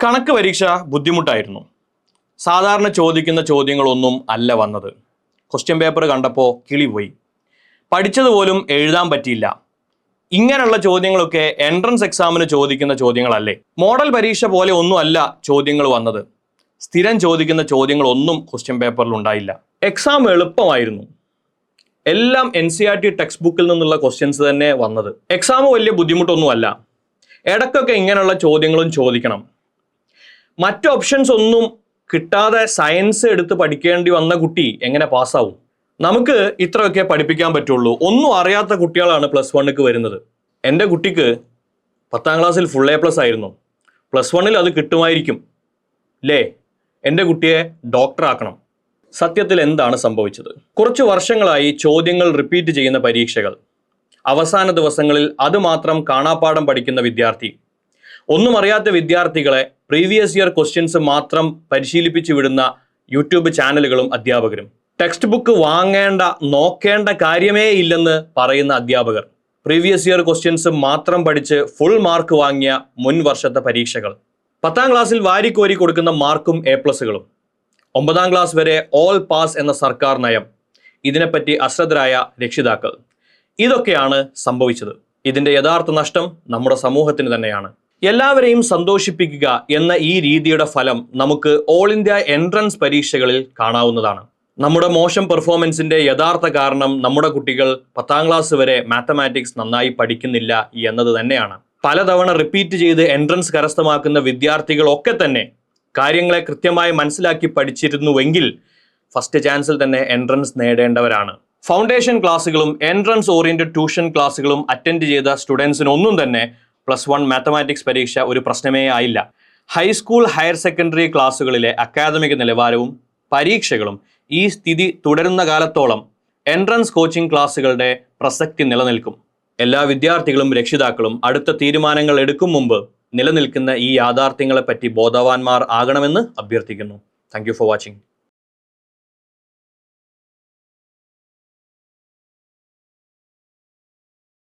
കണക്ക് പരീക്ഷ ബുദ്ധിമുട്ടായിരുന്നു. സാധാരണ ചോദിക്കുന്ന ചോദ്യങ്ങളൊന്നും അല്ല വന്നത്. ക്വസ്റ്റ്യൻ പേപ്പർ കണ്ടപ്പോൾ കിളി പോയി. പഠിച്ചതുപോലും എഴുതാൻ പറ്റിയില്ല. ഇങ്ങനെയുള്ള ചോദ്യങ്ങളൊക്കെ എൻട്രൻസ് എക്സാമിന് ചോദിക്കുന്ന ചോദ്യങ്ങളല്ലേ? മോഡൽ പരീക്ഷ പോലെ ഒന്നും അല്ല ചോദ്യങ്ങൾ വന്നത്. സ്ഥിരം ചോദിക്കുന്ന ചോദ്യങ്ങളൊന്നും ക്വസ്റ്റ്യൻ പേപ്പറിൽ ഉണ്ടായില്ല. എക്സാം എളുപ്പമായിരുന്നു. എല്ലാം NCERT ടെക്സ്റ്റ് ബുക്കിൽ നിന്നുള്ള ക്വസ്റ്റ്യൻസ് തന്നെ വന്നത്. എക്സാം വലിയ ബുദ്ധിമുട്ടൊന്നുമല്ല. ഇടയ്ക്കൊക്കെ ഇങ്ങനെയുള്ള ചോദ്യങ്ങളും ചോദിക്കണം. മറ്റ് ഓപ്ഷൻസ് ഒന്നും കിട്ടാതെ സയൻസ് എടുത്ത് പഠിക്കേണ്ടി വന്ന കുട്ടി എങ്ങനെ പാസ്സാവും? നമുക്ക് ഇത്രയൊക്കെ പഠിപ്പിക്കാൻ പറ്റുള്ളൂ. ഒന്നും അറിയാത്ത കുട്ടികളാണ് +1 വരുന്നത്. എൻ്റെ കുട്ടിക്ക് 10ാം ക്ലാസ്സിൽ ഫുൾ A+ ആയിരുന്നു. +1 അത് കിട്ടുമായിരിക്കും അല്ലേ? എൻ്റെ കുട്ടിയെ ഡോക്ടറാക്കണം. സത്യത്തിൽ എന്താണ് സംഭവിച്ചത്? കുറച്ച് വർഷങ്ങളായി ചോദ്യങ്ങൾ റിപ്പീറ്റ് ചെയ്യുന്ന പരീക്ഷകൾ, അവസാന ദിവസങ്ങളിൽ അതുമാത്രം കാണാപ്പാഠം പഠിക്കുന്ന വിദ്യാർത്ഥി, ഒന്നും അറിയാത്ത വിദ്യാർത്ഥികളെ പ്രീവിയസ് ഇയർ ക്വസ്റ്റ്യൻസ് മാത്രം പരിശീലിപ്പിച്ചു വിടുന്ന യൂട്യൂബ് ചാനലുകളും അധ്യാപകരും, ടെക്സ്റ്റ് ബുക്ക് വാങ്ങേണ്ട നോക്കേണ്ട കാര്യമേ ഇല്ലെന്ന് പറയുന്ന അധ്യാപകർ, പ്രീവിയസ് ഇയർ ക്വസ്റ്റ്യൻസ് മാത്രം പഠിച്ച് ഫുൾ മാർക്ക് വാങ്ങിയ മുൻ വർഷത്തെ പരീക്ഷകൾ, 10ാം ക്ലാസ്സിൽ വാരിക്കോരി കൊടുക്കുന്ന മാർക്കും A+കളും, 9ാം ക്ലാസ് വരെ ഓൾ പാസ് എന്ന സർക്കാർ നയം, ഇതിനെപ്പറ്റി അശ്രദ്ധരായ രക്ഷിതാക്കൾ, ഇതൊക്കെയാണ് സംഭവിച്ചത്. ഇതിന്റെ യഥാർത്ഥ നഷ്ടം നമ്മുടെ സമൂഹത്തിന് തന്നെയാണ്. എല്ലാവരെയും സന്തോഷിപ്പിക്കുക എന്ന ഈ രീതിയുടെ ഫലം നമുക്ക് ഓൾ ഇന്ത്യ എൻട്രൻസ് പരീക്ഷകളിൽ കാണാവുന്നതാണ്. നമ്മുടെ മോശം പെർഫോമൻസിന്റെ യഥാർത്ഥ കാരണം നമ്മുടെ കുട്ടികൾ 10ാം ക്ലാസ് വരെ മാത്തമാറ്റിക്സ് നന്നായി പഠിക്കുന്നില്ല എന്നത് തന്നെയാണ്. പലതവണ റിപ്പീറ്റ് ചെയ്ത് എൻട്രൻസ് കരസ്ഥമാക്കുന്ന വിദ്യാർത്ഥികളൊക്കെ തന്നെ കാര്യങ്ങളെ കൃത്യമായി മനസ്സിലാക്കി പഠിച്ചിരുന്നുവെങ്കിൽ ഫസ്റ്റ് ചാൻസിൽ തന്നെ എൻട്രൻസ് നേടേണ്ടവരാണ്. ഫൗണ്ടേഷൻ ക്ലാസ്സുകളും എൻട്രൻസ് ഓറിയന്റഡ് ട്യൂഷൻ ക്ലാസ്സുകളും അറ്റൻഡ് ചെയ്ത സ്റ്റുഡൻസിനൊന്നും തന്നെ +1 മാത്തമാറ്റിക്സ് പരീക്ഷ ഒരു പ്രശ്നമേ ആയില്ല. ഹൈസ്കൂൾ ഹയർ സെക്കൻഡറി ക്ലാസ്സുകളിലെ അക്കാദമിക നിലവാരവും പരീക്ഷകളും ഈ സ്ഥിതി തുടരുന്ന കാലത്തോളം എൻട്രൻസ് കോച്ചിങ് ക്ലാസ്സുകളുടെ പ്രസക്തി നിലനിൽക്കും. എല്ലാ വിദ്യാർത്ഥികളും രക്ഷിതാക്കളും അടുത്ത തീരുമാനങ്ങൾ എടുക്കും മുമ്പ് നിലനിൽക്കുന്ന ഈ യാഥാർത്ഥ്യങ്ങളെപ്പറ്റി ബോധവാന്മാർ ആകണമെന്ന് അഭ്യർത്ഥിക്കുന്നു. Thank you for watching.